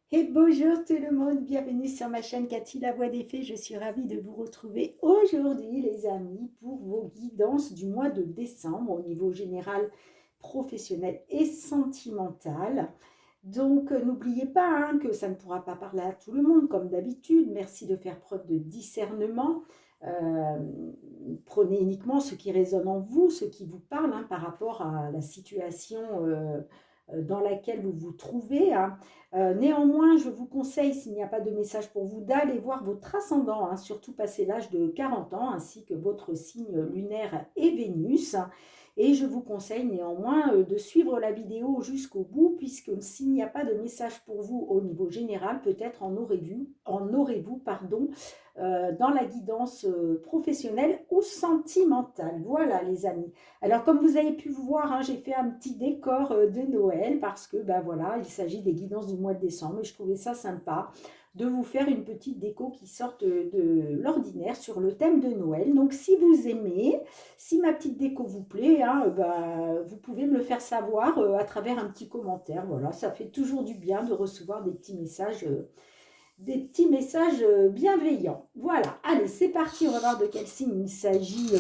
Et bonjour tout le monde, bienvenue sur ma chaîne Cathy la Voix des Fées. Je suis ravie de vous retrouver aujourd'hui les amis pour vos guidances du mois de décembre au niveau général, professionnel et sentimental. Donc n'oubliez pas que ça ne pourra pas parler à tout le monde comme d'habitude. Merci de faire preuve de discernement. Euh, Prenez uniquement ce qui résonne en vous, ce qui vous parle par rapport à la situation dans laquelle vous vous trouvez. Néanmoins, je vous conseille, s'il n'y a pas de message pour vous, d'aller voir votre ascendant, surtout passé l'âge de 40 ans, ainsi que votre signe lunaire et Vénus. Et je vous conseille néanmoins de suivre la vidéo jusqu'au bout, puisque s'il n'y a pas de message pour vous au niveau général, peut-être en aurez-vous dans la guidance professionnelle ou sentimentale. Voilà les amis. Alors comme vous avez pu voir, j'ai fait un petit décor de Noël parce que voilà, il s'agit des guidances du mois de décembre et je trouvais ça sympa de vous faire une petite déco qui sorte de l'ordinaire sur le thème de Noël. Donc si vous aimez, si ma petite déco vous plaît, vous pouvez me le faire savoir à travers un petit commentaire. Voilà, ça fait toujours du bien de recevoir des petits messages bienveillants. Voilà, allez, c'est parti, on va voir de quel signe il s'agit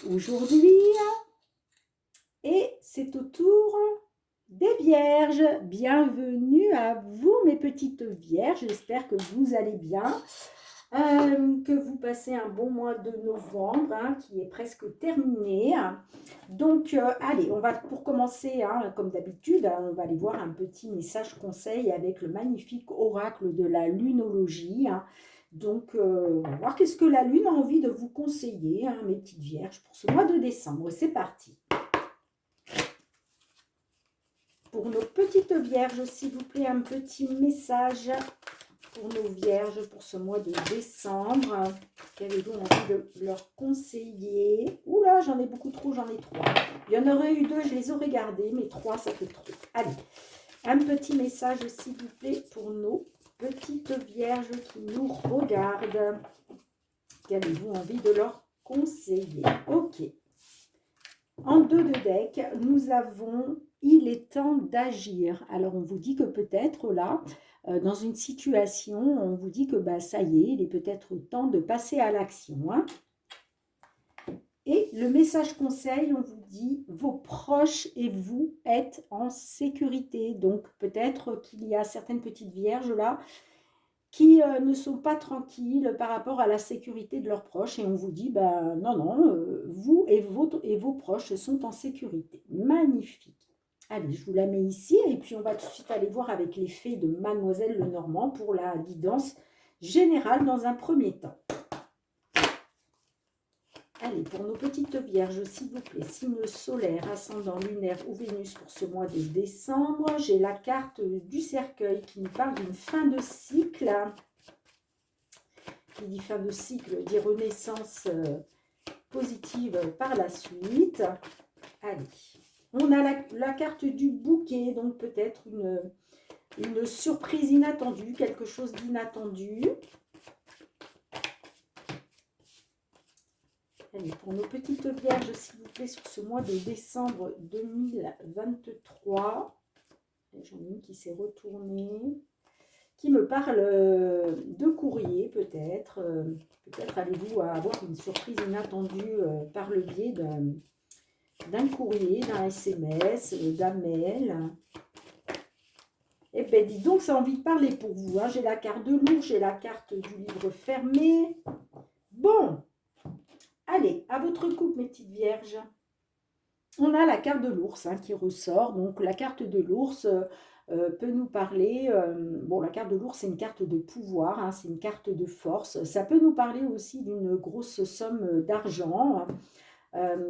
aujourd'hui. Et c'est au tour des vierges. Bienvenue à vous mes petites vierges, j'espère que vous allez bien. Que vous passez un bon mois de novembre qui est presque terminé. Donc, allez, on va pour commencer, comme d'habitude, on va aller voir un petit message conseil avec le magnifique oracle de la lunologie. Donc, on va voir qu'est-ce que la lune a envie de vous conseiller, mes petites vierges, pour ce mois de décembre. C'est parti. Pour nos petites vierges, s'il vous plaît, un petit message pour nos vierges pour ce mois de décembre. Qu'avez-vous envie de leur conseiller? Oula, j'en ai beaucoup trop, j'en ai 3. Il y en aurait eu 2, je les aurais gardés, mais 3, ça fait trop. Allez, un petit message, s'il vous plaît, pour nos petites vierges qui nous regardent. Qu'avez-vous envie de leur conseiller? Ok. En 2 de deck, nous avons « Il est temps d'agir ». Alors, on vous dit que peut-être là, dans une situation, on vous dit que ça y est, il est peut-être temps de passer à l'action. Et le message conseil, on vous dit « Vos proches et vous êtes en sécurité ». Donc, peut-être qu'il y a certaines petites vierges là qui ne sont pas tranquilles par rapport à la sécurité de leurs proches. Et on vous dit, non, non, vous et vos proches sont en sécurité. Magnifique. Allez, je vous la mets ici. Et puis, on va tout de suite aller voir avec les fées de Mademoiselle Lenormand pour la guidance générale dans un premier temps. Allez, pour nos petites vierges, s'il vous plaît, signe solaire, ascendant lunaire ou Vénus pour ce mois de décembre. J'ai la carte du cercueil qui nous parle d'une fin de cycle. Qui dit fin de cycle, dit renaissance positive par la suite. Allez, on a la carte du bouquet, donc peut-être une surprise inattendue, quelque chose d'inattendu. Allez, pour nos petites vierges, s'il vous plaît, sur ce mois de décembre 2023. J'en ai une qui s'est retournée, qui me parle de courrier peut-être. Peut-être allez-vous avoir une surprise inattendue par le biais d'un courrier, d'un SMS, d'un mail. Eh bien, dis donc, ça a envie de parler pour vous. J'ai la carte de l'ours, j'ai la carte du livre fermé. Bon, allez, à votre coupe, mes petites vierges. On a la carte de l'ours qui ressort. Donc, la carte de l'ours peut nous parler. Bon, la carte de l'ours, c'est une carte de pouvoir, c'est une carte de force. Ça peut nous parler aussi d'une grosse somme d'argent.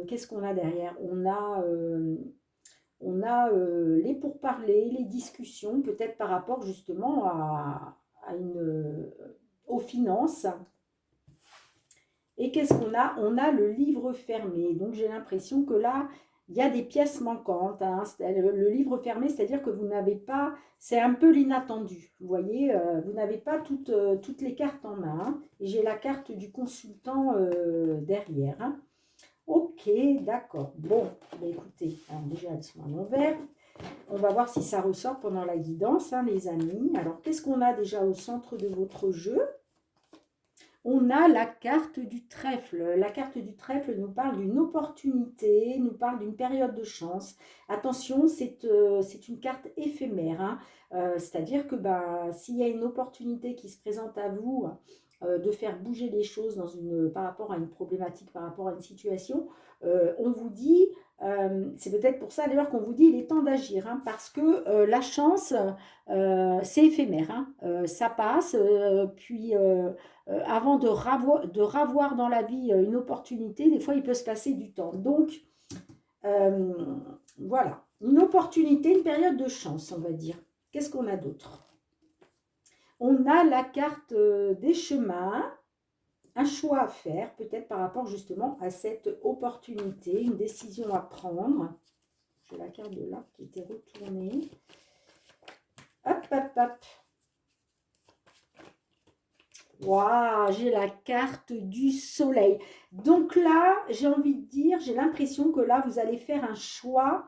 Qu'est-ce qu'on a derrière? On a les pourparlers, les discussions, peut-être par rapport justement aux finances. Et qu'est-ce qu'on a? On a le livre fermé. Donc, j'ai l'impression que là, il y a des pièces manquantes. Le livre fermé, c'est-à-dire que vous n'avez pas, c'est un peu l'inattendu. Vous voyez, vous n'avez pas toutes les cartes en main. Et j'ai la carte du consultant derrière. Ok, d'accord. Bon, écoutez, alors déjà, elles sont à l'envers. On va voir si ça ressort pendant la guidance, hein, les amis. Alors, qu'est-ce qu'on a déjà au centre de votre jeu? On a la carte du trèfle. La carte du trèfle nous parle d'une opportunité, nous parle d'une période de chance. Attention, c'est une carte éphémère, hein. C'est-à-dire que ben, s'il y a une opportunité qui se présente à vous de faire bouger les choses par rapport à une problématique, par rapport à une situation, on vous dit, c'est peut-être pour ça d'ailleurs qu'on vous dit il est temps d'agir, hein, parce que la chance, c'est éphémère, hein. Ça passe, puis avant de ravoir dans la vie une opportunité, des fois il peut se passer du temps. Donc, euh, voilà, une opportunité, une période de chance, on va dire. Qu'est-ce qu'on a d'autre? On a la carte des chemins, un choix à faire, peut-être par rapport justement à cette opportunité, une décision à prendre. J'ai la carte de là qui était retournée. Hop, hop, hop. Waouh, j'ai la carte du soleil. Donc là, j'ai envie de dire, j'ai l'impression que là, vous allez faire un choix.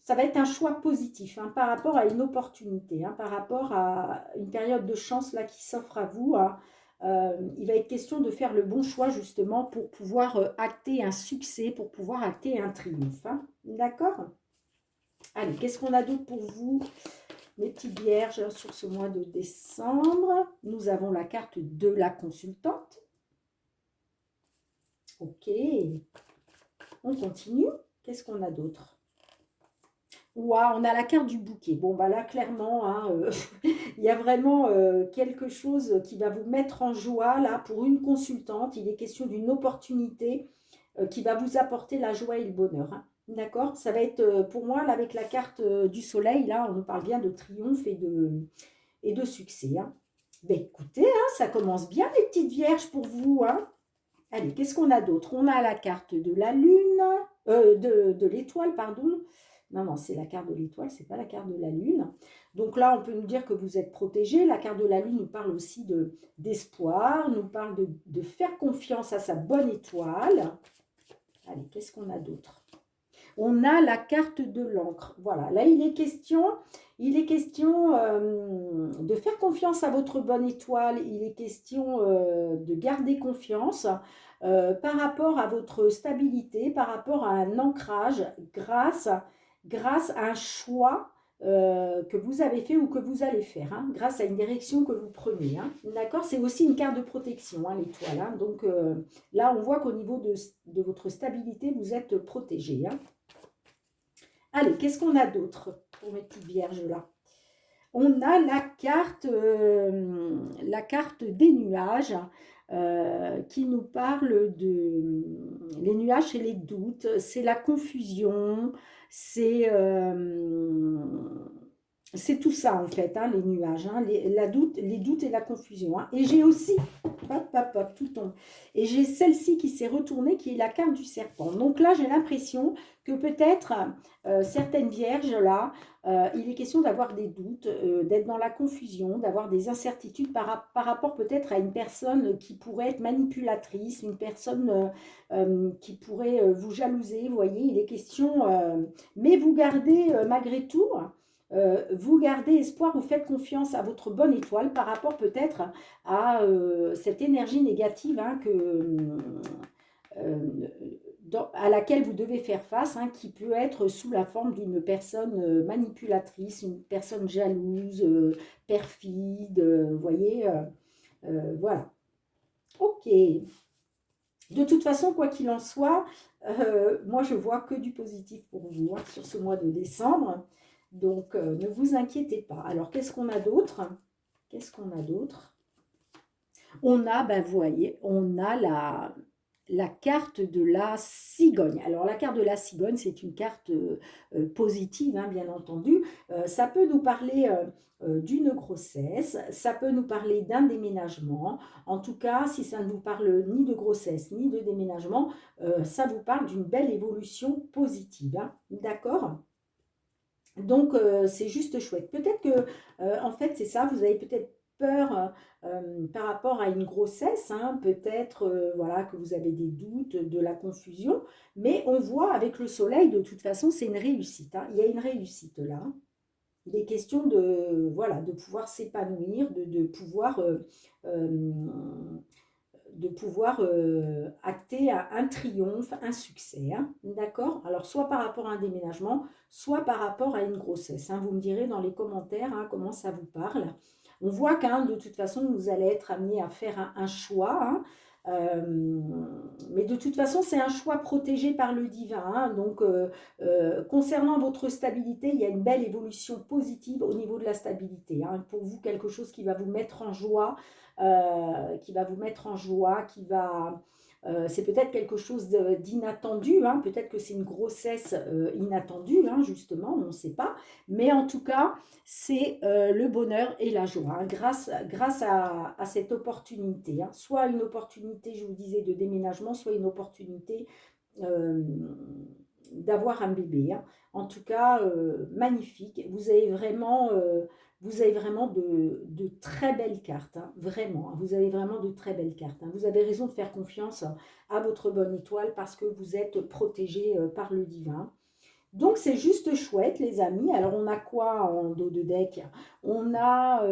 Ça va être un choix positif, hein, par rapport à une opportunité, hein, par rapport à une période de chance là qui s'offre à vous, hein. Il va être question de faire le bon choix justement pour pouvoir acter un succès, pour pouvoir acter un triomphe, hein. D'accord? Allez, qu'est-ce qu'on a d'autre pour vous, mes petites vierges, sur ce mois de décembre? Nous avons la carte de la consultante. Ok, on continue. Qu'est-ce qu'on a d'autre? Waouh, on a la carte du bouquet. Bon, bah là, clairement, hein, il y a vraiment quelque chose qui va vous mettre en joie. Là, pour une consultante, il est question d'une opportunité qui va vous apporter la joie et le bonheur, hein. D'accord? Ça va être, pour moi, là, avec la carte du soleil, là, on nous parle bien de triomphe et de succès, hein. Ben, écoutez, hein, ça commence bien, les petites vierges, pour vous, hein. Allez, qu'est-ce qu'on a d'autre? On a la carte de la lune, de l'étoile, pardon. Non, non, c'est la carte de l'étoile, c'est pas la carte de la lune. Donc là, on peut nous dire que vous êtes protégé. La carte de la lune nous parle aussi d'espoir, nous parle de faire confiance à sa bonne étoile. Allez, qu'est-ce qu'on a d'autre? On a la carte de l'encre. Voilà, là, il est question de faire confiance à votre bonne étoile. Il est question de garder confiance par rapport à votre stabilité, par rapport à un ancrage grâce à un choix que vous avez fait ou que vous allez faire, hein, grâce à une direction que vous prenez, hein. D'accord? C'est aussi une carte de protection, hein, l'étoile, hein. Donc là, on voit qu'au niveau de votre stabilité, vous êtes protégé, hein. Allez, qu'est-ce qu'on a d'autre pour mes petites vierges là? On a la carte des nuages qui nous parle de les nuages et les doutes. C'est la confusion, c'est c'est tout ça en fait, hein, les nuages, hein, les doutes et la confusion, hein. Et j'ai aussi, hop, hop, hop, tout tombe. Et j'ai celle-ci qui s'est retournée, qui est la carte du serpent. Donc là, j'ai l'impression que peut-être certaines vierges là, il est question d'avoir des doutes, d'être dans la confusion, d'avoir des incertitudes par rapport peut-être à une personne qui pourrait être manipulatrice, une personne qui pourrait vous jalouser. Vous voyez, il est question, mais vous gardez malgré tout. Vous gardez espoir, vous faites confiance à votre bonne étoile par rapport peut-être à cette énergie négative, hein, à laquelle vous devez faire face, hein, qui peut être sous la forme d'une personne manipulatrice, une personne jalouse, perfide, vous voyez, voilà. Ok. De toute façon, quoi qu'il en soit, moi je vois que du positif pour vous, hein, sur ce mois de décembre. Donc, ne vous inquiétez pas. Alors, qu'est-ce qu'on a d'autre? Qu'est-ce qu'on a d'autre? On a, ben, vous voyez, on a la carte de la cigogne. Alors, la carte de la cigogne, c'est une carte positive, hein, bien entendu. Ça peut nous parler d'une grossesse, ça peut nous parler d'un déménagement. En tout cas, si ça ne vous parle ni de grossesse, ni de déménagement, ça vous parle d'une belle évolution positive, hein. D'accord? Donc, c'est juste chouette. Peut-être que, en fait, c'est ça, vous avez peut-être peur par rapport à une grossesse, hein, peut-être voilà, que vous avez des doutes, de la confusion, mais on voit avec le soleil, de toute façon, c'est une réussite, hein. Il y a une réussite là. Il est question de, voilà, de pouvoir s'épanouir, euh, de pouvoir acter un triomphe, un succès, hein, d'accord? Alors, soit par rapport à un déménagement, soit par rapport à une grossesse, hein. Vous me direz dans les commentaires hein, comment ça vous parle. On voit qu'un, de toute façon, vous allez être amené à faire un choix, hein, mais de toute façon, c'est un choix protégé par le divin, hein. Donc, concernant votre stabilité, il y a une belle évolution positive au niveau de la stabilité, hein. Pour vous, quelque chose qui va vous mettre en joie, c'est peut-être quelque chose d'inattendu, hein, peut-être que c'est une grossesse inattendue, hein, justement, on ne sait pas, mais en tout cas, c'est le bonheur et la joie, hein, grâce à cette opportunité, hein, soit une opportunité, je vous disais, de déménagement, soit une opportunité euh, d'avoir un bébé, hein. En tout cas, magnifique. Vous avez vraiment de très belles cartes, hein, vraiment, hein. Vous avez vraiment de très belles cartes, hein. Vous avez raison de faire confiance à votre bonne étoile parce que vous êtes protégé par le divin. Donc, c'est juste chouette, les amis. Alors, on a quoi en dos de deck? On a...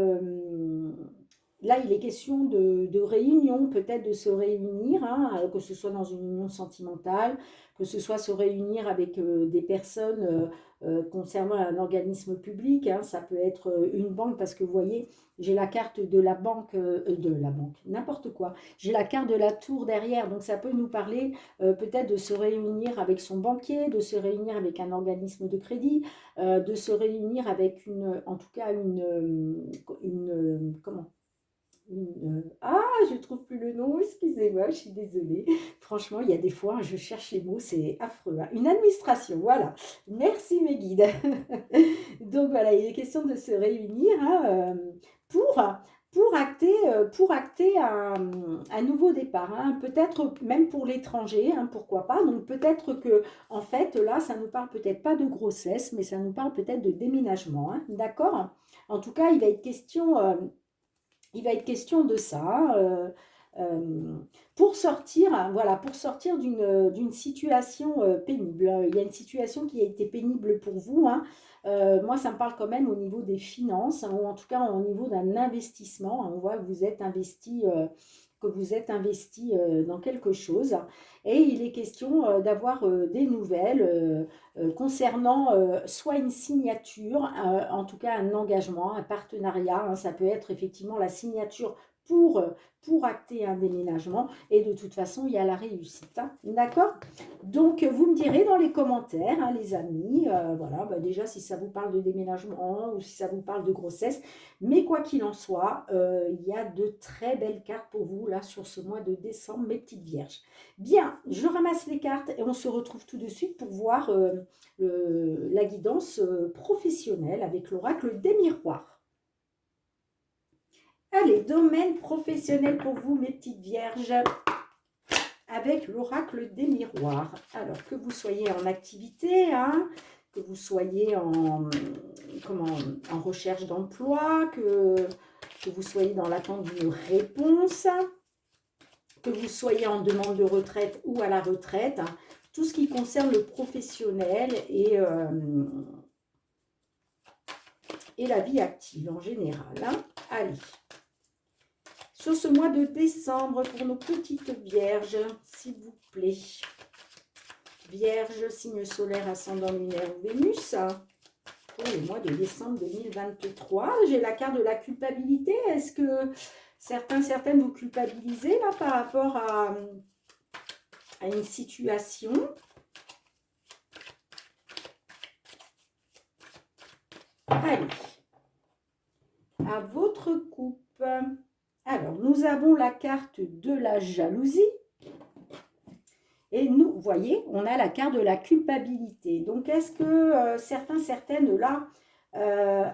là, il est question de réunion, peut-être de se réunir, hein, que ce soit dans une union sentimentale, que ce soit se réunir avec des personnes concernant un organisme public, hein. Ça peut être une banque, parce que vous voyez, j'ai la carte de la banque, n'importe quoi. J'ai la carte de la tour derrière, donc ça peut nous parler peut-être de se réunir avec son banquier, de se réunir avec un organisme de crédit, de se réunir avec en tout cas comment ah, je ne trouve plus le nom, excusez-moi, je suis désolée. Franchement, il y a des fois, je cherche les mots, c'est affreux, hein. Une administration, voilà. Merci mes guides. Donc voilà, il est question de se réunir, hein, pour, pour acter un nouveau départ, hein. Peut-être même pour l'étranger, hein, pourquoi pas. Donc peut-être que, en fait, là, ça nous parle peut-être pas de grossesse, mais ça nous parle peut-être de déménagement, hein, d'accord? En tout cas, il va être question de ça, euh, pour sortir, hein, voilà, pour sortir d'une situation pénible. Il y a une situation qui a été pénible pour vous, hein. Moi, ça me parle quand même au niveau des finances, hein, ou en tout cas au niveau d'un investissement, hein. On voit que vous êtes investi dans quelque chose. Et il est question d'avoir des nouvelles concernant soit une signature, en tout cas un engagement, un partenariat, hein. Ça peut être effectivement la signature pour acter un déménagement. Et de toute façon, il y a la réussite, hein. D'accord? Donc, vous me direz dans les commentaires, hein, les amis, voilà, bah déjà si ça vous parle de déménagement ou si ça vous parle de grossesse. Mais quoi qu'il en soit, il y a de très belles cartes pour vous là sur ce mois de décembre, mes petites vierges. Bien, je ramasse les cartes et on se retrouve tout de suite pour voir la guidance professionnelle avec l'oracle des miroirs. Allez, domaine professionnel pour vous, mes petites vierges, avec l'oracle des miroirs. Alors, que vous soyez en activité, hein, que vous soyez en recherche d'emploi, que vous soyez dans l'attente d'une réponse, que vous soyez en demande de retraite ou à la retraite, hein, tout ce qui concerne le professionnel et la vie active en général, hein. Allez. Sur ce mois de décembre, pour nos petites vierges, s'il vous plaît. Vierge, signe solaire, ascendant lunaire ou Vénus. Pour le mois de décembre 2023, j'ai la carte de la culpabilité. Est-ce que certaines vous culpabilisez là par rapport à une situation? Allez. À votre coupe. Alors, nous avons la carte de la jalousie. Et nous, vous voyez, on a la carte de la culpabilité. Donc, est-ce que certaines, là,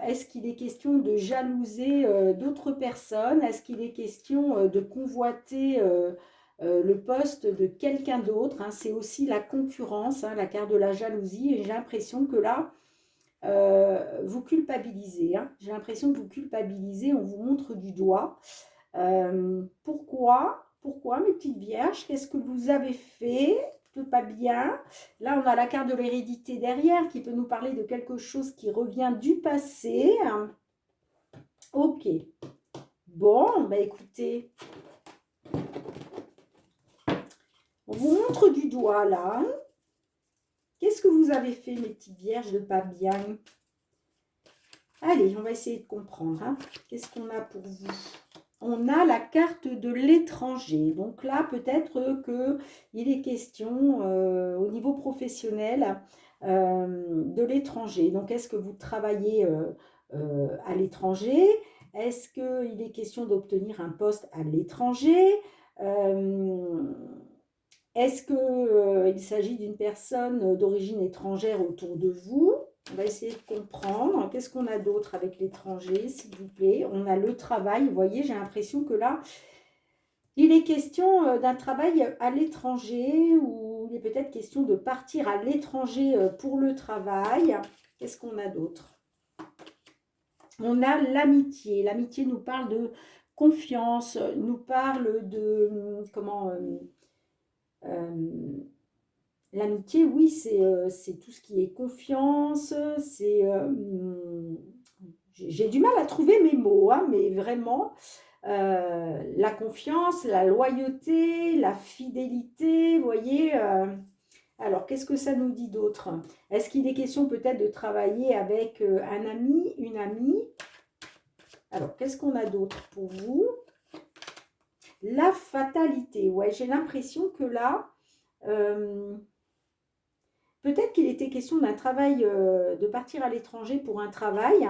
est-ce qu'il est question de jalouser d'autres personnes? Est-ce qu'il est question de convoiter le poste de quelqu'un d'autre, hein? C'est aussi la concurrence, hein, la carte de la jalousie. Et j'ai l'impression que là, vous culpabilisez, hein. J'ai l'impression que vous culpabilisez, on vous montre du doigt. Pourquoi? Pourquoi, mes petites vierges? Qu'est-ce que vous avez fait de pas bien? Là, on a la carte de l'hérédité derrière qui peut nous parler de quelque chose qui revient du passé. Ok. Bon, bah écoutez, on vous montre du doigt là. Qu'est-ce que vous avez fait, mes petites vierges, de pas bien? Allez, on va essayer de comprendre, hein. Qu'est-ce qu'on a pour vous? On a la carte de l'étranger. Donc là, peut-être qu'il est question au niveau professionnel de l'étranger. Donc, est-ce que vous travaillez à l'étranger? Est-ce qu'il est question d'obtenir un poste à l'étranger? Euh, Est-ce qu'il s'agit d'une personne d'origine étrangère autour de vous? On va essayer de comprendre. Qu'est-ce qu'on a d'autre avec l'étranger, s'il vous plaît? On a le travail. Vous voyez, j'ai l'impression que là, il est question d'un travail à l'étranger ou il est peut-être question de partir à l'étranger pour le travail. Qu'est-ce qu'on a d'autre? On a l'amitié. L'amitié nous parle de confiance, nous parle de comment l'amitié, oui, c'est tout ce qui est confiance, c'est j'ai du mal à trouver mes mots, hein, mais vraiment la confiance, la loyauté, la fidélité, vous voyez. Alors, qu'est-ce que ça nous dit d'autre? Est-ce qu'il est question peut-être de travailler avec un ami, une amie? Alors, qu'est-ce qu'on a d'autre pour vous? La fatalité. Ouais, j'ai l'impression que là, peut-être qu'il était question d'un travail, de partir à l'étranger pour un travail.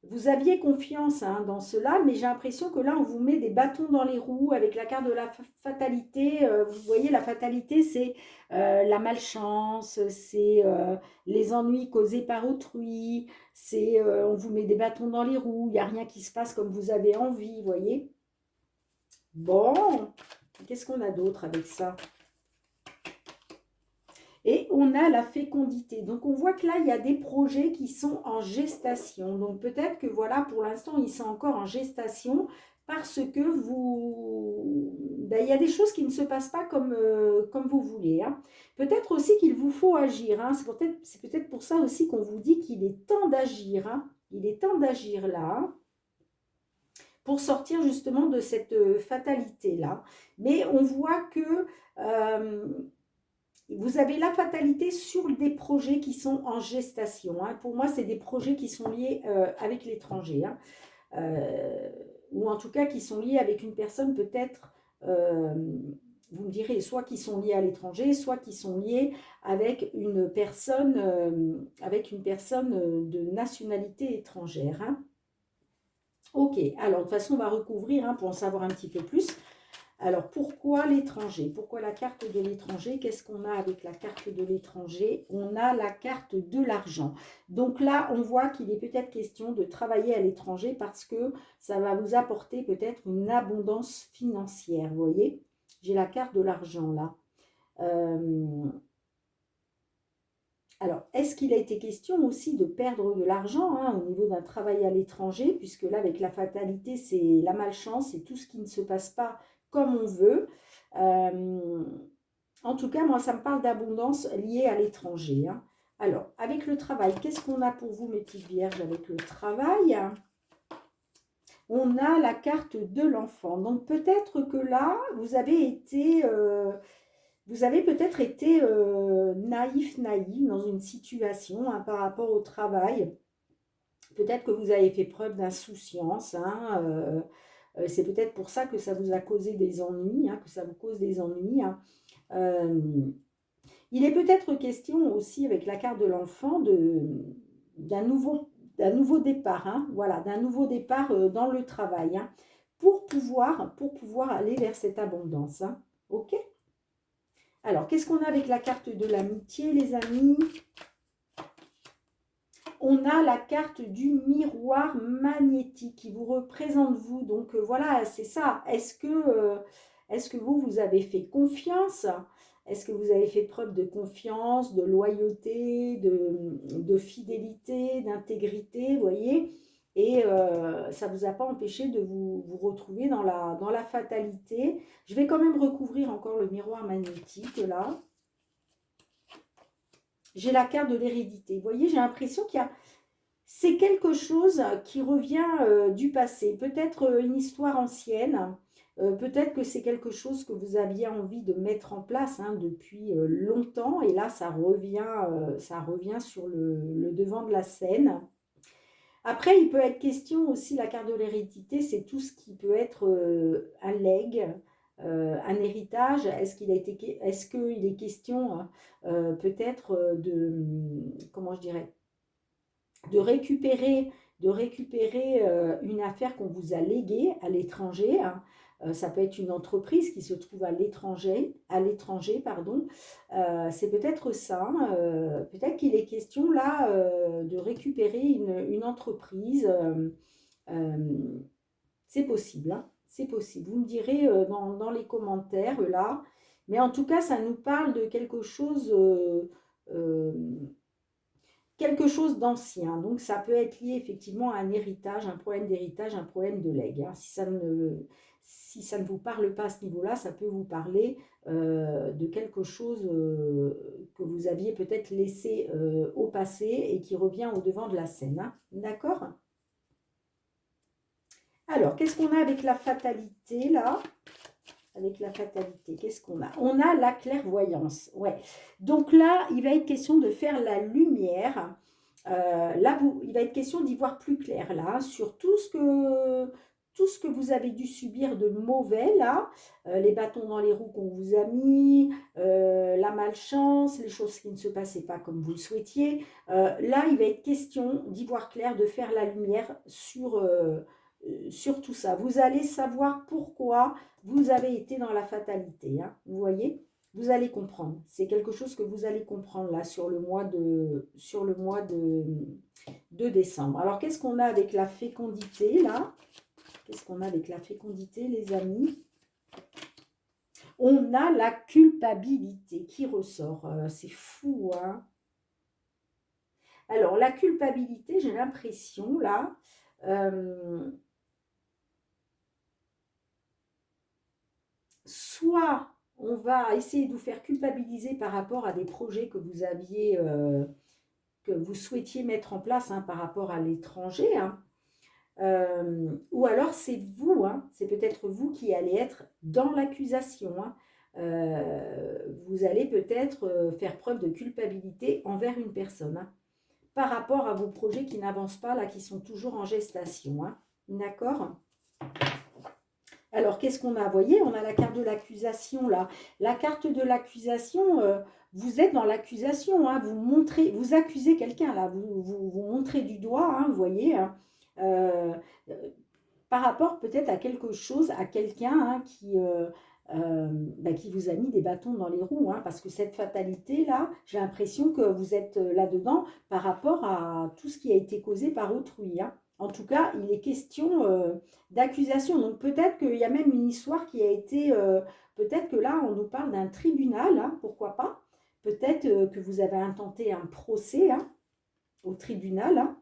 Vous aviez confiance hein, dans cela, mais j'ai l'impression que là, on vous met des bâtons dans les roues avec la carte de la fatalité. Vous voyez, la fatalité, c'est la malchance, c'est les ennuis causés par autrui, c'est on vous met des bâtons dans les roues, il n'y a rien qui se passe comme vous avez envie, vous voyez. Bon, qu'est-ce qu'on a d'autre avec ça? Et on a la fécondité. Donc, on voit que là, il y a des projets qui sont en gestation. Donc, peut-être que voilà, pour l'instant, ils sont encore en gestation parce que vous... Ben, il y a des choses qui ne se passent pas comme vous voulez, hein. Peut-être aussi qu'il vous faut agir, hein. C'est peut-être pour ça aussi qu'on vous dit qu'il est temps d'agir, hein. Il est temps d'agir là, hein, pour sortir justement de cette fatalité-là. Mais on voit que... vous avez la fatalité sur des projets qui sont en gestation, hein. Pour moi, c'est des projets qui sont liés avec l'étranger, hein. Ou en tout cas qui sont liés avec une personne peut-être, vous me direz, soit qui sont liés à l'étranger, soit qui sont liés avec une personne de nationalité étrangère, hein. Ok, alors de toute façon, on va recouvrir hein, pour en savoir un petit peu plus. Alors, pourquoi l'étranger? Pourquoi la carte de l'étranger? Qu'est-ce qu'on a avec la carte de l'étranger? On a la carte de l'argent. Donc là, on voit qu'il est peut-être question de travailler à l'étranger parce que ça va vous apporter peut-être une abondance financière. Vous voyez, j'ai la carte de l'argent là. Alors, est-ce qu'il a été question aussi de perdre de l'argent hein, au niveau d'un travail à l'étranger, puisque là, avec la fatalité, c'est la malchance, c'est tout ce qui ne se passe pas comme on veut. Euh, En tout cas, moi, ça me parle d'abondance liée à l'étranger, hein. Alors, avec le travail, qu'est-ce qu'on a pour vous, mes petites vierges, avec le travail? On a la carte de l'enfant. Donc, peut-être que là, vous avez peut-être été naïf, naïve dans une situation hein, par rapport au travail. Peut-être que vous avez fait preuve d'insouciance, hein, c'est peut-être pour ça que ça vous a causé des ennuis, hein, que ça vous cause des ennuis, hein. Euh, il est peut-être question aussi avec la carte de l'enfant d'un nouveau départ, hein, voilà, d'un nouveau départ dans le travail, hein, pour pouvoir aller vers cette abondance, hein. Ok? Alors, qu'est-ce qu'on a avec la carte de l'amitié, les amis? On a la carte du miroir magnétique qui vous représente vous. Donc, voilà, c'est ça. Est-ce que vous avez fait confiance? Est-ce que vous avez fait preuve de confiance, de loyauté, de fidélité, d'intégrité, vous voyez? Et ça ne vous a pas empêché de vous retrouver dans la fatalité. Je vais quand même recouvrir encore le miroir magnétique, là. J'ai la carte de l'hérédité. Vous voyez, j'ai l'impression qu'il y a... C'est quelque chose qui revient du passé. Peut-être une histoire ancienne. Peut-être que c'est quelque chose que vous aviez envie de mettre en place hein, depuis longtemps. Et là, ça revient sur le devant de la scène. Après, il peut être question aussi, la carte de l'hérédité, c'est tout ce qui peut être un legs, un héritage. Est-ce qu'il est question peut-être comment je dirais, de récupérer, une affaire qu'on vous a léguée à l'étranger, hein. Ça peut être une entreprise qui se trouve à l'étranger, pardon. C'est peut-être ça. Peut-être qu'il est question là de récupérer une entreprise. C'est possible, hein, c'est possible. Vous me direz dans les commentaires là. Mais en tout cas, ça nous parle de euh, quelque chose d'ancien. Donc, ça peut être lié effectivement à un héritage, un problème d'héritage, un problème de legs. Hein. Si ça ne vous parle pas à ce niveau-là, ça peut vous parler de quelque chose que vous aviez peut-être laissé au passé et qui revient au devant de la scène. Hein. D'accord? Alors, qu'est-ce qu'on a avec la fatalité là? Avec la fatalité, qu'est-ce qu'on a? On a la clairvoyance, ouais. Donc là, il va être question de faire la lumière. Là, il va être question d'y voir plus clair, là, hein, sur tout ce que vous avez dû subir de mauvais, là, les bâtons dans les roues qu'on vous a mis, la malchance, les choses qui ne se passaient pas comme vous le souhaitiez. Là, il va être question d'y voir clair, de faire la lumière sur tout ça. Vous allez savoir pourquoi vous avez été dans la fatalité. Hein, vous voyez, vous allez comprendre. C'est quelque chose que vous allez comprendre là sur le mois de décembre. Alors, qu'est-ce qu'on a avec la fécondité là? Qu'est-ce qu'on a avec la fécondité, les amis? On a la culpabilité qui ressort. C'est fou, hein? Alors, la culpabilité, j'ai l'impression là... soit on va essayer de vous faire culpabiliser par rapport à des projets que vous aviez, que vous souhaitiez mettre en place hein, par rapport à l'étranger, hein. Ou alors c'est vous, hein, c'est peut-être vous qui allez être dans l'accusation. Hein. Vous allez peut-être faire preuve de culpabilité envers une personne hein, par rapport à vos projets qui n'avancent pas, là, qui sont toujours en gestation. Hein. D'accord ? Alors, qu'est-ce qu'on a? Vous voyez, on a la carte de l'accusation là. La carte de l'accusation, vous êtes dans l'accusation, hein, vous accusez quelqu'un là, vous montrez du doigt, hein, vous voyez, hein, euh, euh, par rapport peut-être à quelque chose, à quelqu'un hein, qui vous a mis des bâtons dans les roues, hein, parce que cette fatalité là, j'ai l'impression que vous êtes là-dedans par rapport à tout ce qui a été causé par autrui. Hein. En tout cas, il est question d'accusation. Donc peut-être qu'il y a même une histoire qui a été... peut-être que là, on nous parle d'un tribunal, hein, pourquoi pas. Peut-être que vous avez intenté un procès hein, au tribunal. Hein.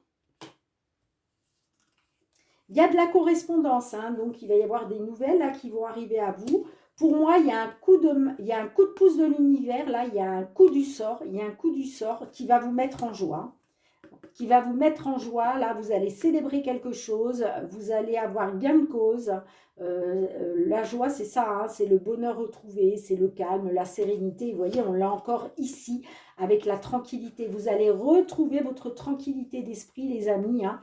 Il y a de la correspondance, hein, donc il va y avoir des nouvelles là, qui vont arriver à vous. Pour moi, il y a un coup de pouce de l'univers, là, il y a un coup du sort, qui va vous mettre en joie. Là, vous allez célébrer quelque chose, vous allez avoir gain de cause. La joie, c'est ça, hein, c'est le bonheur retrouvé, c'est le calme, la sérénité. Vous voyez, on l'a encore ici avec la tranquillité. Vous allez retrouver votre tranquillité d'esprit, les amis. Hein.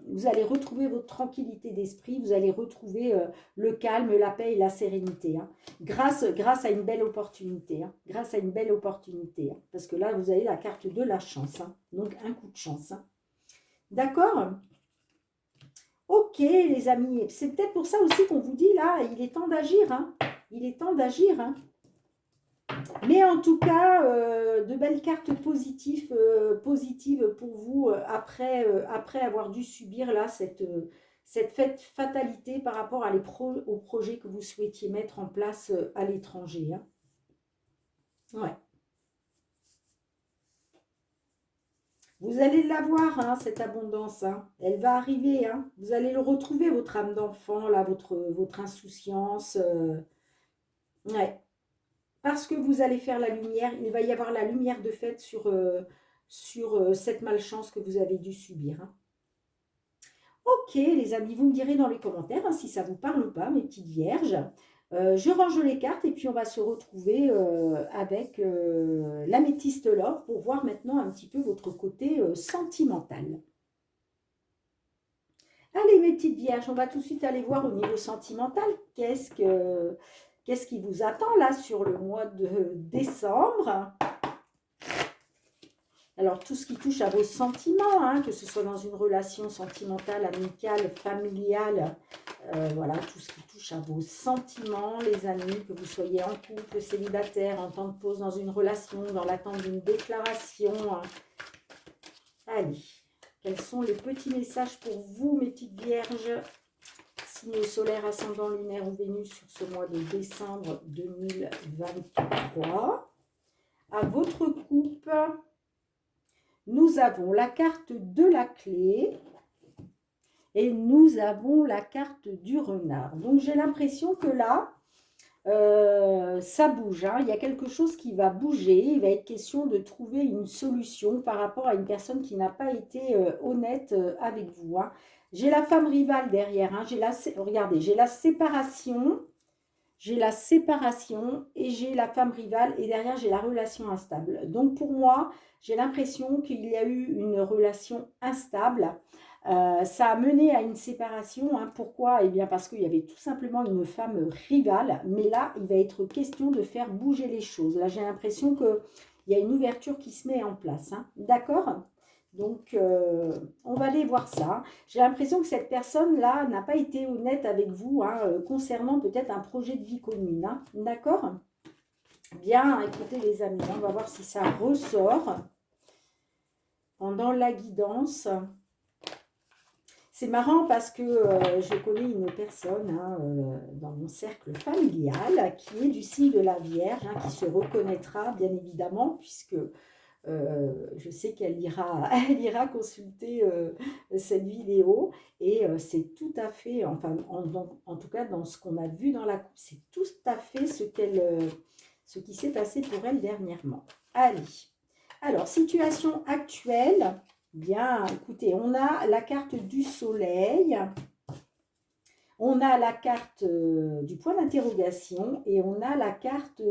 Vous allez retrouver votre tranquillité d'esprit, vous allez retrouver le calme, la paix et la sérénité. Hein. Grâce à une belle opportunité. Hein. Grâce à une belle opportunité. Hein. Parce que là, vous avez la carte de la chance. Hein. Donc, un coup de chance. Hein. D'accord ? Ok, les amis. C'est peut-être pour ça aussi qu'on vous dit, là, il est temps d'agir. Hein. Il est temps d'agir. Hein. Mais en tout cas, de belles cartes positives pour vous après avoir dû subir là cette fatalité par rapport aux projets que vous souhaitiez mettre en place à l'étranger. Hein. Ouais. Vous allez l'avoir, hein, cette abondance. Hein. Elle va arriver. Hein. Vous allez le retrouver, votre âme d'enfant, là, votre insouciance. Ouais. Parce que vous allez faire la lumière, il va y avoir la lumière de fait sur cette malchance que vous avez dû subir. Hein. Ok, les amis, vous me direz dans les commentaires hein, si ça vous parle ou pas, mes petites vierges. Je range les cartes et puis on va se retrouver avec l'améthyste love pour voir maintenant un petit peu votre côté sentimental. Allez, mes petites vierges, on va tout de suite aller voir au niveau sentimental. Qu'est-ce qui vous attend là sur le mois de décembre? Alors, tout ce qui touche à vos sentiments, hein, que ce soit dans une relation sentimentale, amicale, familiale, voilà, tout ce qui touche à vos sentiments, les amis, que vous soyez en couple, célibataire, en temps de pause dans une relation, dans l'attente d'une déclaration. Hein. Allez, quels sont les petits messages pour vous, mes petites vierges? Signe solaire, ascendant lunaire ou Vénus sur ce mois de décembre 2023. À votre coupe, nous avons la carte de la clé et nous avons la carte du renard. Donc, j'ai l'impression que là, ça bouge. Hein. Il y a quelque chose qui va bouger. Il va être question de trouver une solution par rapport à une personne qui n'a pas été honnête avec vous. Hein. J'ai la femme rivale derrière. Hein. Regardez, j'ai la séparation. J'ai la séparation et j'ai la femme rivale et derrière j'ai la relation instable. Donc pour moi, j'ai l'impression qu'il y a eu une relation instable. Ça a mené à une séparation. Hein. Pourquoi? Eh bien parce qu'il y avait tout simplement une femme rivale. Mais là, il va être question de faire bouger les choses. Là, j'ai l'impression qu'il y a une ouverture qui se met en place. Hein. D'accord? Donc, on va aller voir ça. J'ai l'impression que cette personne-là n'a pas été honnête avec vous hein, concernant peut-être un projet de vie commune. Hein. D'accord? Bien, écoutez les amis, on va voir si ça ressort pendant la guidance. C'est marrant parce que je connais une personne hein, dans mon cercle familial qui est du signe de la Vierge, hein, qui se reconnaîtra bien évidemment puisque je sais qu'elle ira, elle ira consulter cette vidéo et c'est tout à fait, enfin en tout cas dans ce qu'on a vu dans la coupe, c'est tout à fait ce qui s'est passé pour elle dernièrement. Allez, alors situation actuelle, bien écoutez, on a la carte du soleil, on a la carte du point d'interrogation et on a la carte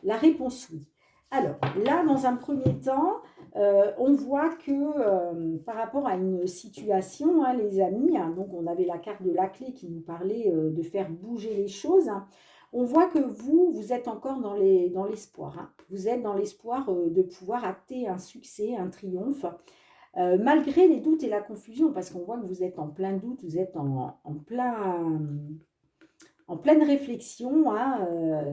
la réponse oui. Alors, là, dans un premier temps, on voit que par rapport à une situation, hein, les amis, hein, donc on avait la carte de la clé qui nous parlait de faire bouger les choses. Hein, on voit que vous êtes encore dans l'espoir. Hein, vous êtes dans l'espoir de pouvoir acter un succès, un triomphe, malgré les doutes et la confusion, parce qu'on voit que vous êtes en plein doute, vous êtes en pleine réflexion, hein,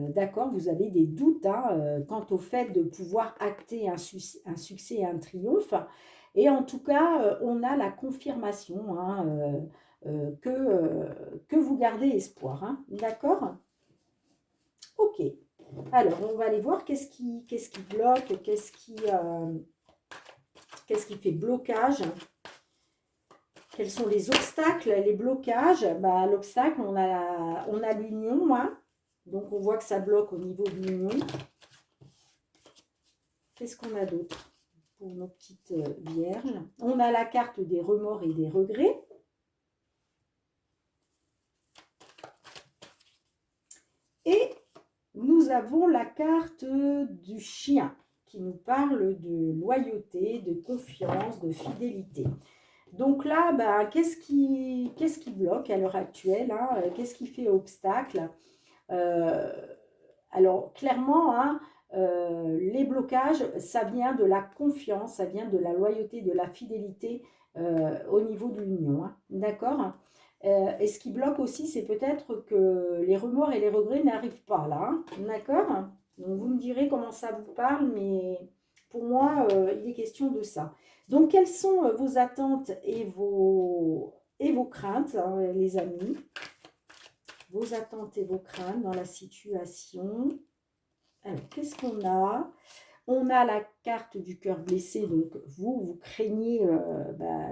d'accord, vous avez des doutes hein, quant au fait de pouvoir acter un succès et un triomphe. Et en tout cas, on a la confirmation hein, que vous gardez espoir. Hein, d'accord? Ok. Alors, on va aller voir qu'est-ce qui bloque, qu'est-ce qui fait blocage. Quels sont les obstacles, les blocages? Bah, l'obstacle, on a l'union. Hein. Donc, on voit que ça bloque au niveau de l'union. Qu'est-ce qu'on a d'autre pour nos petites vierges? On a la carte des remords et des regrets. Et nous avons la carte du chien qui nous parle de loyauté, de confiance, de fidélité. Donc là, bah, qu'est-ce qui bloque à l'heure actuelle hein, qu'est-ce qui fait obstacle alors, clairement, hein, les blocages, ça vient de la confiance, ça vient de la loyauté, de la fidélité au niveau de l'union. Hein, d'accord et ce qui bloque aussi, c'est peut-être que les remords et les regrets n'arrivent pas là. Hein, d'accord. Donc, vous me direz comment ça vous parle, mais pour moi, il est question de ça. Donc, quelles sont vos attentes et vos craintes, hein, les amis? Vos attentes et vos craintes dans la situation. Alors, qu'est-ce qu'on a? On a la carte du cœur blessé, donc vous craignez,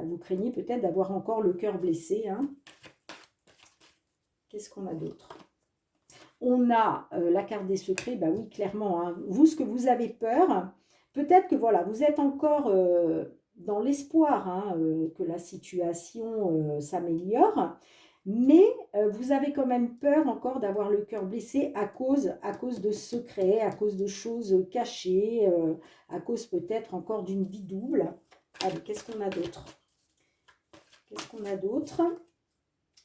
vous craignez peut-être d'avoir encore le cœur blessé, hein. Qu'est-ce qu'on a d'autre? On a la carte des secrets, bah oui, clairement, hein. Vous, ce que vous avez peur, peut-être que voilà, vous êtes encore dans l'espoir, hein, que la situation s'améliore, mais vous avez quand même peur encore d'avoir le cœur blessé à cause de secrets, à cause de choses cachées, à cause peut-être encore d'une vie double. Allez, qu'est-ce qu'on a d'autre? Qu'est-ce qu'on a d'autre?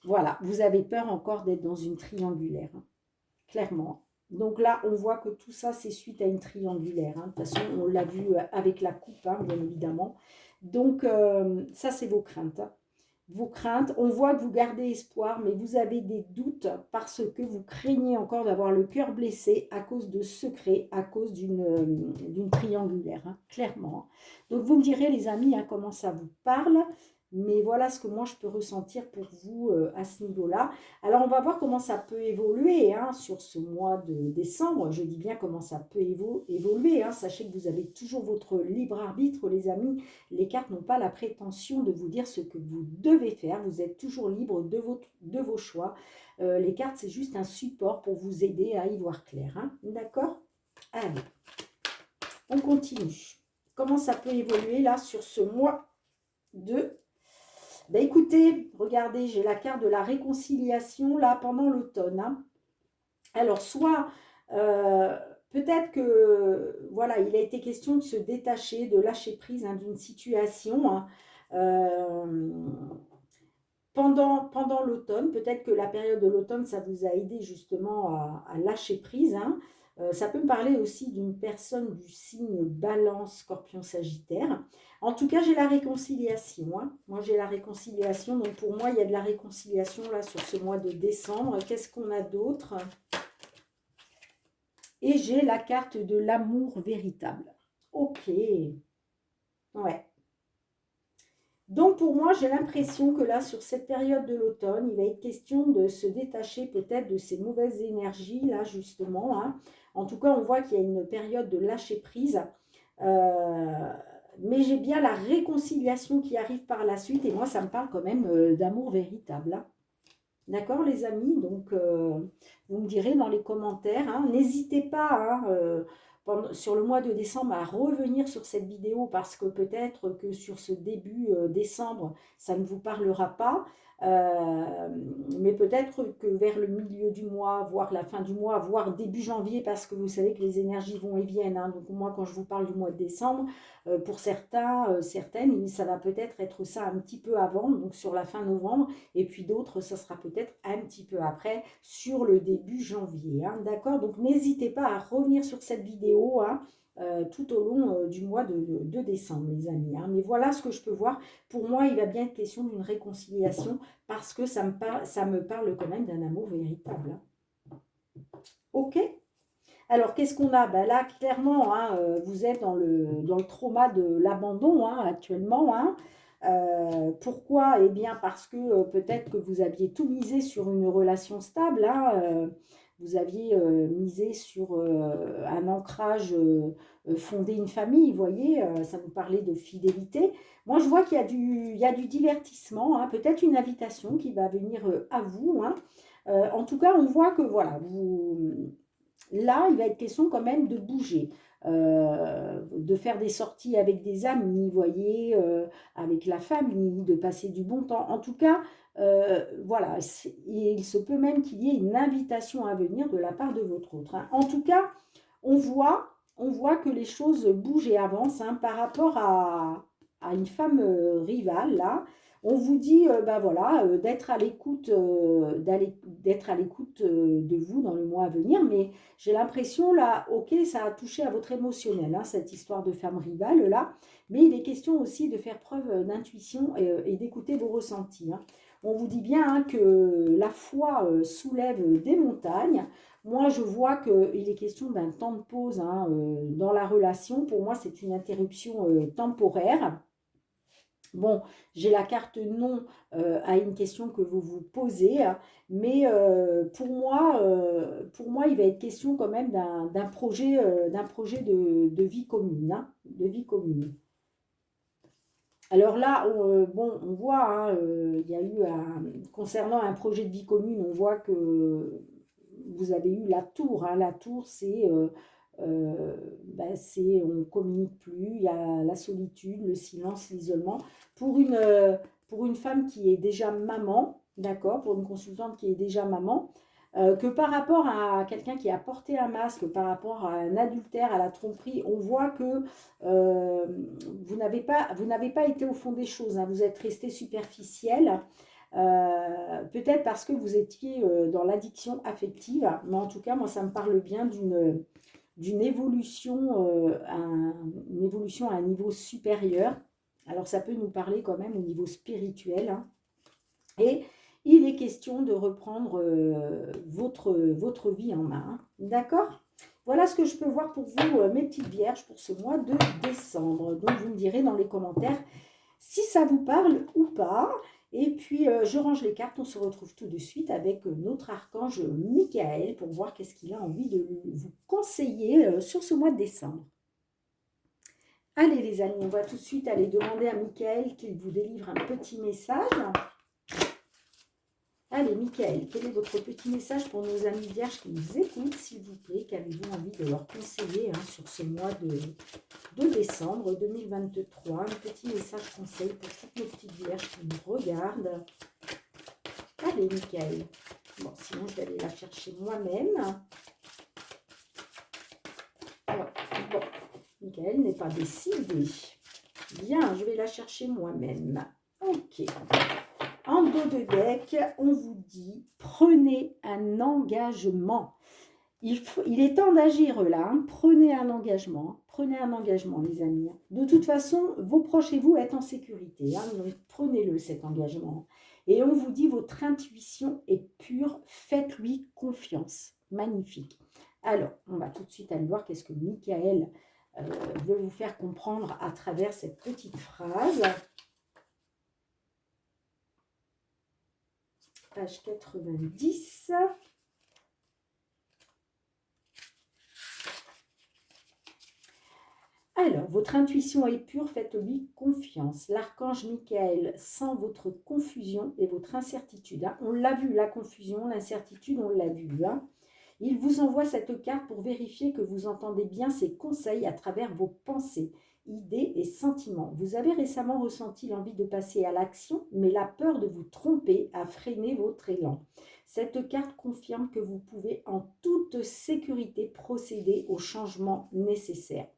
Voilà, vous avez peur encore d'être dans une triangulaire, hein, clairement. Donc là, on voit que tout ça, c'est suite à une triangulaire, hein. De toute façon, on l'a vu avec la coupe, hein, bien évidemment. Donc, ça, c'est vos craintes, hein. Vos craintes, on voit que vous gardez espoir, mais vous avez des doutes parce que vous craignez encore d'avoir le cœur blessé à cause de secrets, à cause d'une triangulaire, hein, clairement. Donc, vous me direz, les amis, hein, comment ça vous parle. Mais voilà ce que moi, je peux ressentir pour vous à ce niveau-là. Alors, on va voir comment ça peut évoluer, hein, sur ce mois de décembre. Je dis bien comment ça peut évoluer, hein. Sachez que vous avez toujours votre libre arbitre, les amis. Les cartes n'ont pas la prétention de vous dire ce que vous devez faire. Vous êtes toujours libre de vos choix. Les cartes, c'est juste un support pour vous aider à y voir clair, hein. D'accord? Allez, on continue. Comment ça peut évoluer là sur ce mois de... Ben écoutez, regardez, j'ai la carte de la réconciliation là pendant l'automne, hein. Alors, soit peut-être que voilà, il a été question de se détacher, de lâcher prise, hein, d'une situation, hein, pendant l'automne. Peut-être que la période de l'automne, ça vous a aidé justement à lâcher prise, hein. Ça peut me parler aussi d'une personne du signe Balance, Scorpion, Sagittaire. En tout cas, j'ai la réconciliation, hein. Moi, j'ai la réconciliation. Donc, pour moi, il y a de la réconciliation là sur ce mois de décembre. Qu'est-ce qu'on a d'autre? Et j'ai la carte de l'amour véritable. Ok. Ouais. Donc pour moi, j'ai l'impression que là, sur cette période de l'automne, il va être question de se détacher peut-être de ces mauvaises énergies, là justement, hein. En tout cas, on voit qu'il y a une période de lâcher prise. Euh, mais j'ai bien la réconciliation qui arrive par la suite. Et moi, ça me parle quand même d'amour véritable, hein. D'accord, les amis? Donc, vous me direz dans les commentaires, hein. N'hésitez pas, hein, sur le mois de décembre à revenir sur cette vidéo parce que peut-être que sur ce début décembre, ça ne vous parlera pas. Euh, mais peut-être que vers le milieu du mois, voire la fin du mois, voire début janvier, parce que vous savez que les énergies vont et viennent, hein. Donc moi, quand je vous parle du mois de décembre, pour certains, certaines, ça va peut-être être ça un petit peu avant, donc sur la fin novembre. Et puis d'autres, ça sera peut-être un petit peu après, sur le début janvier, hein, d'accord? Donc n'hésitez pas à revenir sur cette vidéo, hein, tout au long du mois de décembre, les amis, hein. Mais voilà ce que je peux voir. Pour moi, il va bien être question d'une réconciliation parce que ça me parle quand même d'un amour véritable, hein. Ok? Alors, qu'est-ce qu'on a? Ben là, clairement, hein, vous êtes dans le trauma de l'abandon, hein, actuellement, hein. Pourquoi? Eh bien, parce que peut-être que vous aviez tout misé sur une relation stable, hein, vous aviez misé sur un ancrage, fonder une famille, vous voyez, ça vous parlait de fidélité. Moi, je vois qu'il y a il y a du divertissement, hein, peut-être une invitation qui va venir à vous, hein. En tout cas, on voit que voilà, là, il va être question quand même de bouger, de faire des sorties avec des amis, vous voyez, avec la famille, de passer du bon temps. En tout cas, voilà, il se peut même qu'il y ait une invitation à venir de la part de votre autre, hein. En tout cas, on voit que les choses bougent et avancent, hein, par rapport à une femme rivale, là. On vous dit, ben voilà, d'être à l'écoute, d'être à l'écoute de vous dans le mois à venir, mais j'ai l'impression là, ok, ça a touché à votre émotionnel, hein, cette histoire de femme rivale là, mais il est question aussi de faire preuve d'intuition et d'écouter vos ressentis, hein. On vous dit bien, hein, que la foi soulève des montagnes. Moi, je vois qu'il est question d'un temps de pause, hein, dans la relation. Pour moi, c'est une interruption temporaire. Bon, j'ai la carte non à une question que vous vous posez, hein, mais pour moi, il va être question quand même d'un projet de vie commune, hein, de vie commune. Alors là, bon, on voit, hein, il y a eu concernant un projet de vie commune, on voit que vous avez eu la tour, hein. La tour, on ne communique plus, il y a la solitude, le silence, l'isolement. Pour pour une femme qui est déjà maman, d'accord, pour une consultante qui est déjà maman, que par rapport à quelqu'un qui a porté un masque, par rapport à un adultère, à la tromperie, on voit que euh, vous n'avez pas été au fond des choses, hein. Vous êtes resté superficiel. Peut-être parce que vous étiez dans l'addiction affective, mais en tout cas, moi, ça me parle bien d'une évolution, une évolution à un niveau supérieur. Alors, ça peut nous parler quand même au niveau spirituel, hein. Et il est question de reprendre votre vie en main, hein. D'accord? Voilà ce que je peux voir pour vous, mes petites vierges, pour ce mois de décembre. Donc, vous me direz dans les commentaires si ça vous parle ou pas. Et puis, je range les cartes. On se retrouve tout de suite avec notre archange Michael pour voir qu'est-ce qu'il a envie de vous conseiller sur ce mois de décembre. Allez les amis, on va tout de suite aller demander à Michael qu'il vous délivre un petit message. Allez, Michael, quel est votre petit message pour nos amis vierges qui nous écoutent, s'il vous plaît? Qu'avez-vous envie de leur conseiller sur ce mois de décembre 2023? Un petit message conseil pour toutes nos petites vierges qui nous regardent. Allez, Michael. Bon, sinon, je vais aller la chercher moi-même. Alors, bon, Michael n'est pas décidé. Bien, je vais la chercher moi-même. Ok. En dos de deck, on vous dit, prenez un engagement. Il est temps d'agir là, hein. Prenez un engagement. Prenez un engagement, les amis. De toute façon, vos proches et vous êtes en sécurité, hein, donc prenez-le, cet engagement. Et on vous dit, votre intuition est pure, faites-lui confiance. Magnifique. Alors, on va tout de suite aller voir qu'est-ce que Michael veut vous faire comprendre à travers cette petite phrase. Page 90. Alors, votre intuition est pure, faites-lui confiance. L'archange Michael sent votre confusion et votre incertitude, hein. On l'a vu, la confusion, l'incertitude, on l'a vu, hein. Il vous envoie cette carte pour vérifier que vous entendez bien ses conseils à travers vos pensées, idées et sentiments. Vous avez récemment ressenti l'envie de passer à l'action, mais la peur de vous tromper a freiné votre élan. Cette carte confirme que vous pouvez en toute sécurité procéder aux changements nécessaires.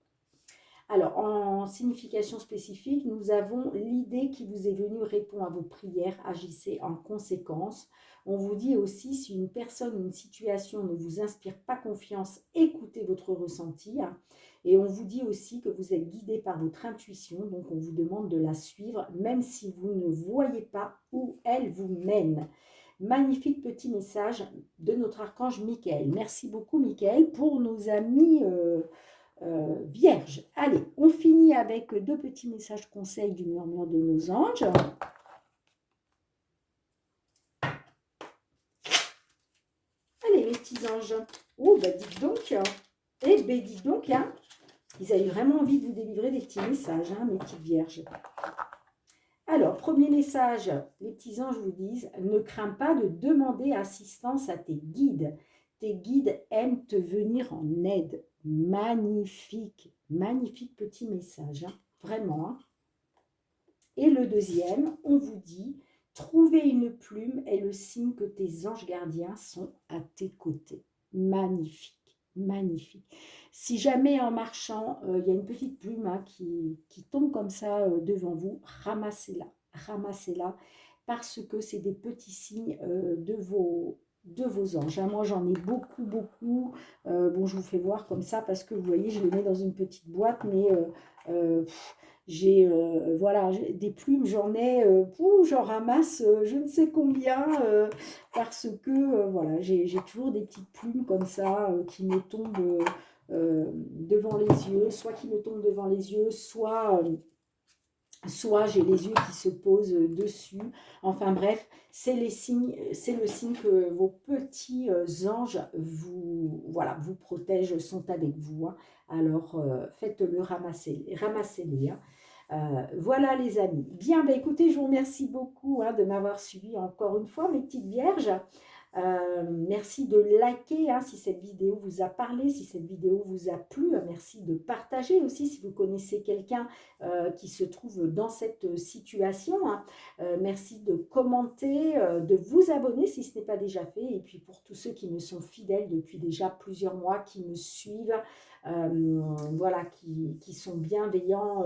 Alors, en signification spécifique, nous avons l'idée qui vous est venue répond à vos prières, agissez en conséquence. On vous dit aussi, si une personne ou une situation ne vous inspire pas confiance, écoutez votre ressenti. Et on vous dit aussi que vous êtes guidé par votre intuition, donc on vous demande de la suivre, même si vous ne voyez pas où elle vous mène. Magnifique petit message de notre archange Michael. Merci beaucoup Michael pour nos amis vierge. Allez, on finit avec deux petits messages conseils du murmure de nos anges. Allez, mes petits anges. Oh, bah dites donc. Eh ben, dites donc, hein. Ils avaient vraiment envie de vous délivrer des petits messages, hein, mes petites vierges. Alors, premier message, les petits anges vous disent, ne crains pas de demander assistance à tes guides. Tes guides aiment te venir en aide. Magnifique, magnifique petit message, hein, vraiment. Hein. Et le deuxième, on vous dit, trouver une plume est le signe que tes anges gardiens sont à tes côtés. Magnifique, magnifique. Si jamais en marchant, il y a une petite plume hein, qui tombe comme ça devant vous, ramassez-la, ramassez-la, parce que c'est des petits signes de vos anges. Hein. Moi, j'en ai beaucoup, beaucoup. Bon, je vous fais voir comme ça, parce que vous voyez, je les mets dans une petite boîte, mais... j'ai voilà, des plumes, j'en ramasse je ne sais combien parce que voilà, j'ai toujours des petites plumes comme ça qui me tombent devant les yeux, soit qui me tombent devant les yeux, soit soit j'ai les yeux qui se posent dessus. Enfin bref, c'est les signes, c'est le signe que vos petits anges vous, voilà, vous protègent, sont avec vous, hein. Alors faites-le, ramassez-les, hein. Voilà les amis. Bien, bah, écoutez, je vous remercie beaucoup, hein, de m'avoir suivi encore une fois, mes petites vierges. Merci de liker, hein, si cette vidéo vous a parlé, si cette vidéo vous a plu. Merci de partager aussi si vous connaissez quelqu'un qui se trouve dans cette situation, hein. Merci de commenter, de vous abonner si ce n'est pas déjà fait. Et puis pour tous ceux qui me sont fidèles depuis déjà plusieurs mois, qui me suivent, voilà, qui sont bienveillants,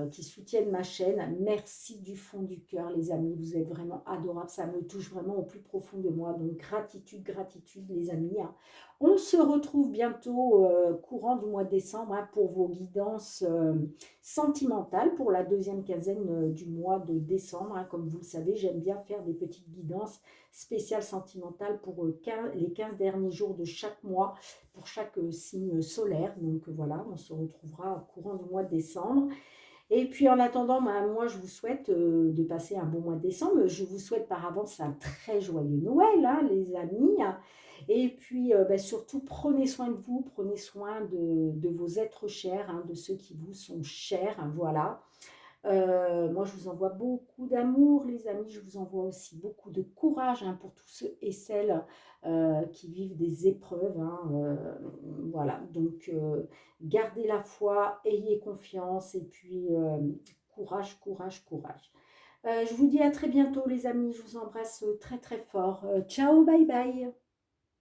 qui soutiennent ma chaîne. Merci du fond du cœur, les amis. Vous êtes vraiment adorables. Ça me touche vraiment au plus profond de moi. Donc, gratitude, gratitude, les amis, hein. On se retrouve bientôt courant du mois de décembre, hein, pour vos guidances sentimentales pour la deuxième quinzaine du mois de décembre, hein. Comme vous le savez, j'aime bien faire des petites guidances spéciales sentimentales pour les 15 derniers jours de chaque mois, pour chaque signe solaire. Donc voilà, on se retrouvera au courant du mois de décembre. Et puis en attendant, bah, moi je vous souhaite de passer un bon mois de décembre. Je vous souhaite par avance un très joyeux Noël, hein, les amis. Et puis bah, surtout, prenez soin de vous, prenez soin de vos êtres chers, hein, de ceux qui vous sont chers, hein, voilà. Moi, je vous envoie beaucoup d'amour, les amis. Je vous envoie aussi beaucoup de courage, hein, pour tous ceux et celles qui vivent des épreuves, hein, voilà, donc gardez la foi, ayez confiance et puis courage, courage, courage. Je vous dis à très bientôt, les amis. Je vous embrasse très, très fort. Ciao, bye bye.